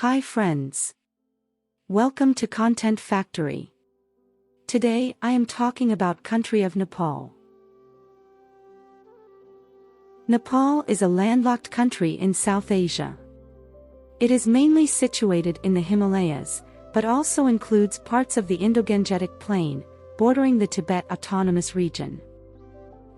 Hi friends. Welcome to Content Factory. Today I am talking about country of Nepal. Nepal is a landlocked country in South Asia. It is mainly situated in the Himalayas, but also includes parts of the Indo-Gangetic Plain, bordering the Tibet Autonomous Region.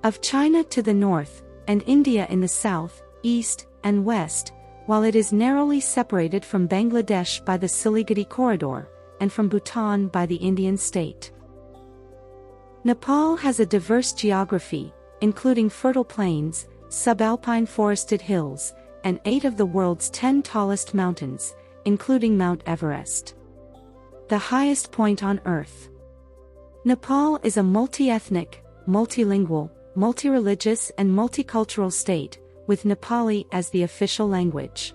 Of China to the north, and India in the south, east, and west, while it is narrowly separated from Bangladesh by the Siliguri Corridor, and from Bhutan by the Indian state. Nepal has a diverse geography, including fertile plains, subalpine forested hills, and 8 of the world's 10 tallest mountains, including Mount Everest, the highest point on Earth. Nepal is a multi-ethnic, multilingual, multi-religious and multicultural state, with Nepali as the official language.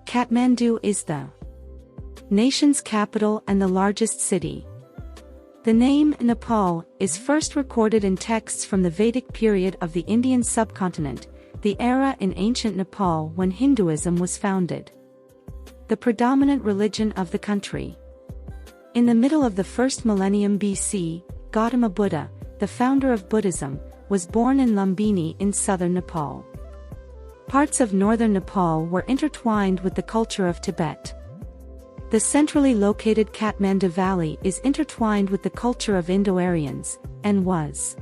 Kathmandu is the nation's capital and the largest city. The name Nepal is first recorded in texts from the Vedic period of the Indian subcontinent, the era in ancient Nepal when Hinduism was founded, the predominant religion of the country. In the middle of the first millennium BC, Gautama Buddha, the founder of Buddhism, was born in Lumbini in southern Nepal. Parts of northern Nepal were intertwined with the culture of Tibet. The centrally located Kathmandu Valley is intertwined with the culture of Indo-Aryans, and was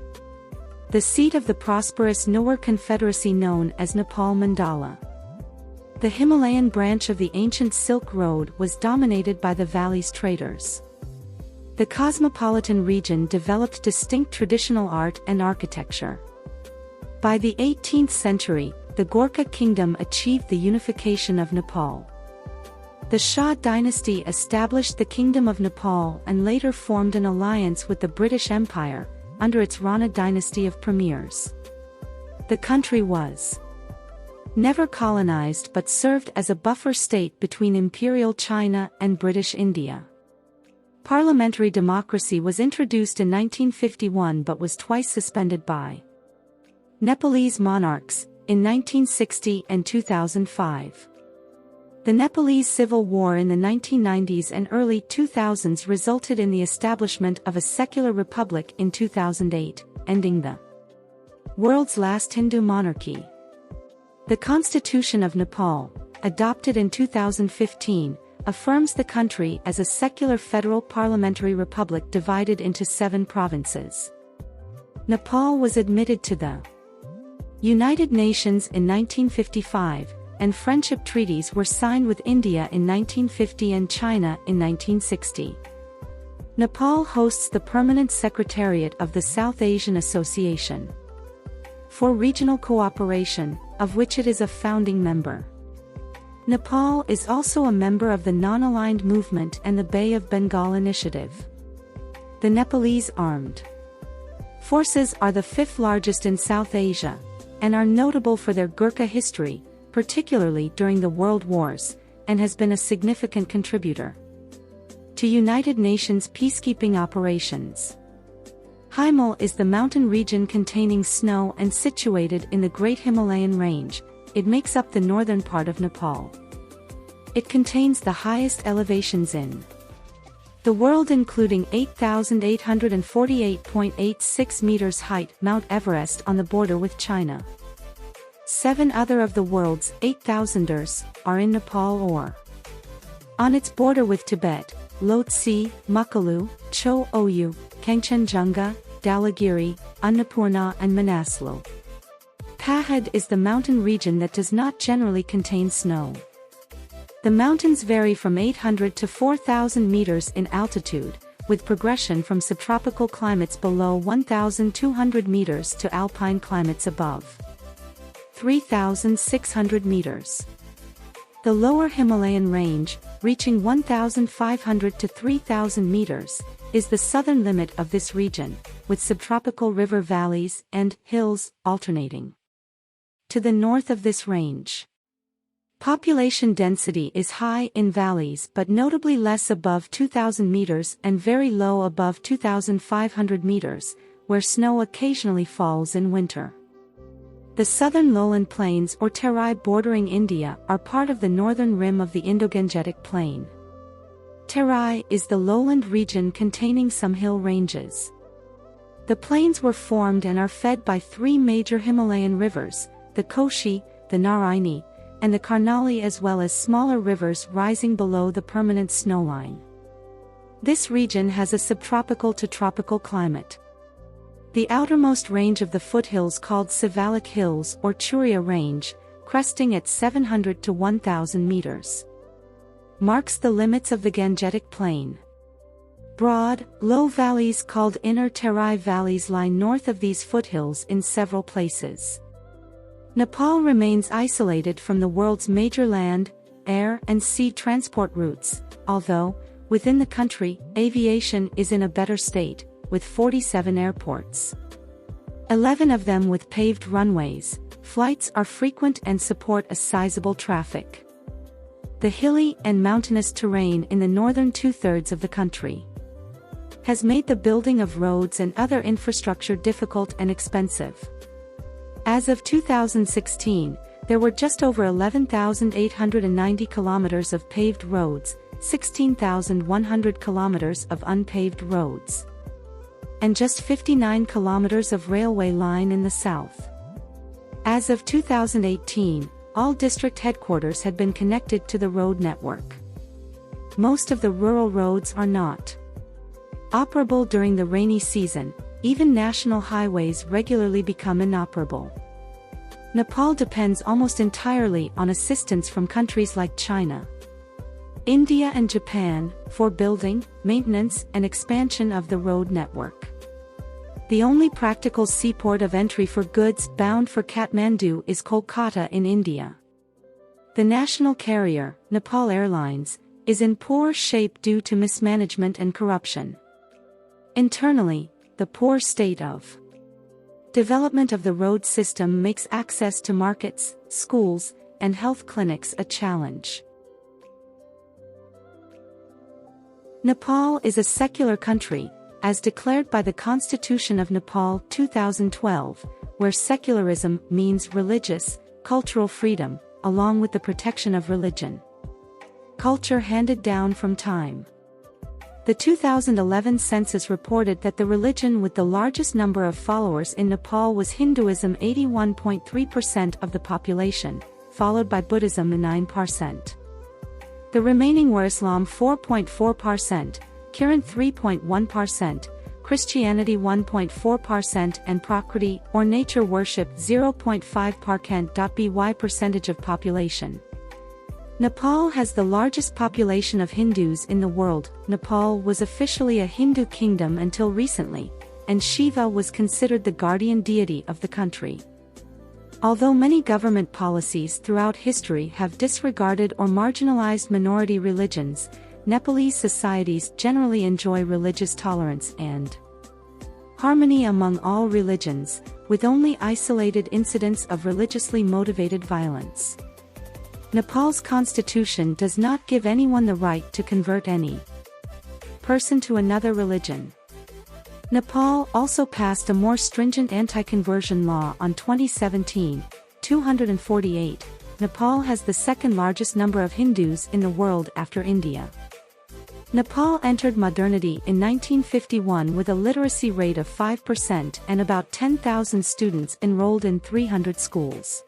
the seat of the prosperous Newar Confederacy known as Nepal Mandala. The Himalayan branch of the ancient Silk Road was dominated by the valley's traders. The cosmopolitan region developed distinct traditional art and architecture. By the 18th century, the Gurkha kingdom achieved the unification of Nepal. The Shah dynasty established the Kingdom of Nepal and later formed an alliance with the British Empire, under its Rana dynasty of premiers. The country was never colonized but served as a buffer state between Imperial China and British India. Parliamentary democracy was introduced in 1951 but was twice suspended by Nepalese monarchs, in 1960 and 2005. The Nepalese Civil War in the 1990s and early 2000s resulted in the establishment of a secular republic in 2008, ending the world's last Hindu monarchy. The Constitution of Nepal, adopted in 2015, affirms the country as a secular federal parliamentary republic divided into 7 provinces. Nepal was admitted to the United Nations in 1955, and friendship treaties were signed with India in 1950 and China in 1960. Nepal hosts the permanent secretariat of the South Asian Association for Regional Cooperation, of which it is a founding member. Nepal is also a member of the Non-Aligned Movement and the Bay of Bengal Initiative. The Nepalese armed forces are the 5th largest in South Asia, and are notable for their Gurkha history, particularly during the World Wars, and has been a significant contributor to United Nations peacekeeping operations. Himal is the mountain region containing snow and situated in the Great Himalayan Range. It makes up the northern part of Nepal. It contains the highest elevations in the world, including 8,848.86 meters height Mount Everest on the border with China. 7 other of the world's 8,000ers are in Nepal or on its border with Tibet: Lhotse, Makalu, Cho Oyu, Kangchenjunga, Dhaulagiri, Annapurna and Manaslu. Pahāṛī is the mountain region that does not generally contain snow. The mountains vary from 800 to 4,000 meters in altitude, with progression from subtropical climates below 1,200 meters to alpine climates above 3,600 meters. The lower Himalayan range, reaching 1,500 to 3,000 meters, is the southern limit of this region, with subtropical river valleys and hills alternating to the north of this range. Population density is high in valleys but notably less above 2,000 meters and very low above 2,500 meters, where snow occasionally falls in winter. The southern lowland plains or terai bordering India are part of the northern rim of the Indo-Gangetic Plain. Terai is the lowland region containing some hill ranges. The plains were formed and are fed by three major Himalayan rivers, the Koshi, the Narayani, and the Karnali, as well as smaller rivers rising below the permanent snowline. This region has a subtropical to tropical climate. The outermost range of the foothills, called Sivalak Hills or Churiya Range, cresting at 700 to 1,000 meters, marks the limits of the Gangetic Plain. Broad, low valleys called inner Terai valleys lie north of these foothills in several places. Nepal remains isolated from the world's major land, air and sea transport routes, although, within the country, aviation is in a better state, with 47 airports. 11 of them with paved runways. Flights are frequent and support a sizable traffic. The hilly and mountainous terrain in the northern two-thirds of the country has made the building of roads and other infrastructure difficult and expensive. As of 2016, there were just over 11,890 kilometers of paved roads, 16,100 kilometers of unpaved roads, and just 59 kilometers of railway line in the south. As of 2018, all district headquarters had been connected to the road network. Most of the rural roads are not operable during the rainy season. Even national highways regularly become inoperable. Nepal depends almost entirely on assistance from countries like China, India and Japan for building, maintenance and expansion of the road network. The only practical seaport of entry for goods bound for Kathmandu is Kolkata in India. The national carrier, Nepal Airlines, is in poor shape due to mismanagement and corruption. Internally, the poor state of development of the road system makes access to markets, schools, and health clinics a challenge. Nepal is a secular country, as declared by the Constitution of Nepal 2012, where secularism means religious, cultural freedom, along with the protection of religion. Culture handed down from time. The 2011 census reported that the religion with the largest number of followers in Nepal was Hinduism, 81.3% of the population, followed by Buddhism 9%. The remaining were Islam 4.4%, Kiran 3.1%, Christianity 1.4% and Prakriti or nature worship 0.5%. By percentage of population. Nepal has the largest population of Hindus in the world. Nepal was officially a Hindu kingdom until recently, and Shiva was considered the guardian deity of the country. Although many government policies throughout history have disregarded or marginalized minority religions, Nepalese societies generally enjoy religious tolerance and harmony among all religions, with only isolated incidents of religiously motivated violence. Nepal's constitution does not give anyone the right to convert any person to another religion. Nepal also passed a more stringent anti-conversion law on 2017, 248. Nepal has the second largest number of Hindus in the world after India. Nepal entered modernity in 1951 with a literacy rate of 5% and about 10,000 students enrolled in 300 schools.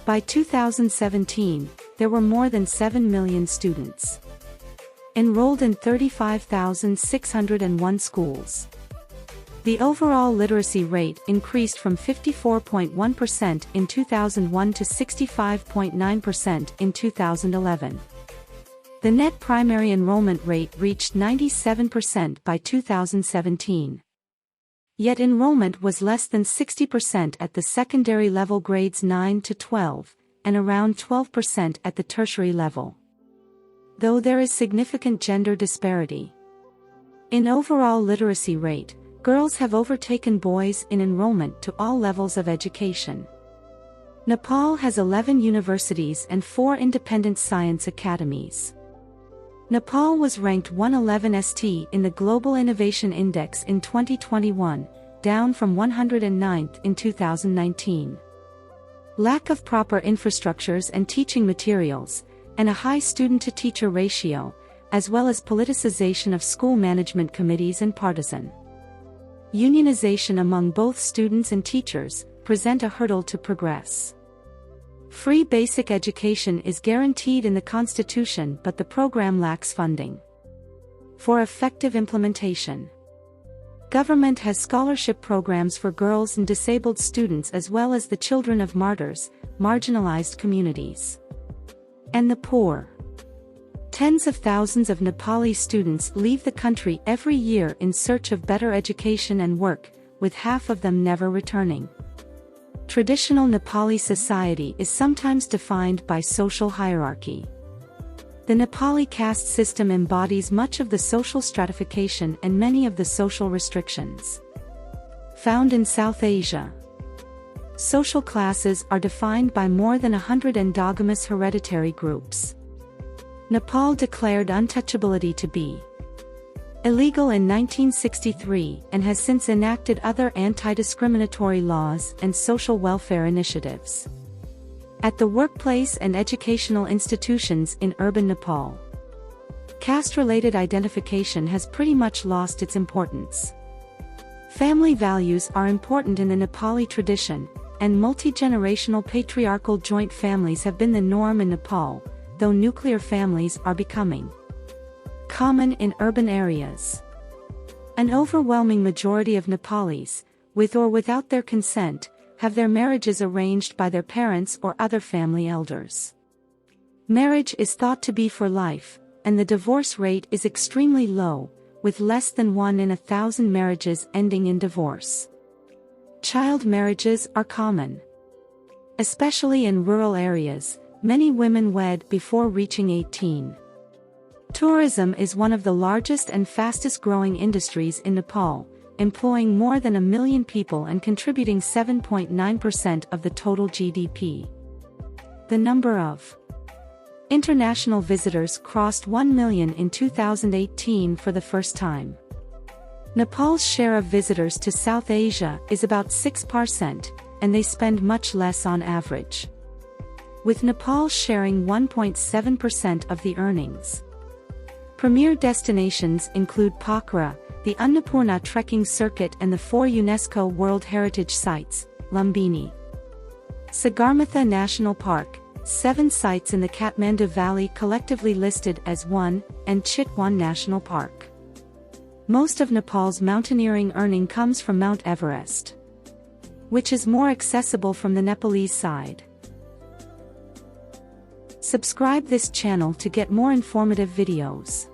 By 2017, there were more than 7 million students enrolled in 35,601 schools. The overall literacy rate increased from 54.1% in 2001 to 65.9% in 2011. The net primary enrollment rate reached 97% by 2017. Yet enrollment was less than 60% at the secondary level grades 9 to 12, and around 12% at the tertiary level. Though there is significant gender disparity in overall literacy rate, girls have overtaken boys in enrollment to all levels of education. Nepal has 11 universities and 4 independent science academies. Nepal was ranked 111 st in the Global Innovation Index in 2021, down from 109th in 2019. Lack of proper infrastructures and teaching materials, and a high student-to-teacher ratio, as well as politicization of school management committees and partisan unionization among both students and teachers, present a hurdle to progress. Free basic education is guaranteed in the Constitution, but the program lacks funding for effective implementation. Government has scholarship programs for girls and disabled students as well as the children of martyrs, marginalized communities, and the poor. Tens of thousands of Nepali students leave the country every year in search of better education and work, with half of them never returning. Traditional Nepali society is sometimes defined by social hierarchy. The Nepali caste system embodies much of the social stratification and many of the social restrictions found in South Asia. Social classes are defined by more than 100 endogamous hereditary groups. Nepal declared untouchability to be illegal in 1963 and has since enacted other anti-discriminatory laws and social welfare initiatives at the workplace and educational institutions in urban Nepal. Caste-related identification has pretty much lost its importance. Family values are important in the Nepali tradition, and multi-generational patriarchal joint families have been the norm in Nepal, though nuclear families are becoming common in urban areas. An overwhelming majority of Nepalis, with or without their consent, have their marriages arranged by their parents or other family elders. Marriage is thought to be for life, and the divorce rate is extremely low, with less than 1 in 1,000 marriages ending in divorce. Child marriages are common. Especially in rural areas, many women wed before reaching 18. Tourism is one of the largest and fastest-growing industries in Nepal, employing more than 1 million people and contributing 7.9% of the total GDP. The number of international visitors crossed 1 million in 2018 for the first time. Nepal's share of visitors to South Asia is about 6%, and they spend much less on average, with Nepal sharing 1.7% of the earnings. Premier destinations include Pokhara, the Annapurna trekking circuit and the 4 UNESCO World Heritage Sites, Lumbini, Sagarmatha National Park, 7 sites in the Kathmandu Valley collectively listed as 1, and Chitwan National Park. Most of Nepal's mountaineering earning comes from Mount Everest, which is more accessible from the Nepalese side. Subscribe this channel to get more informative videos.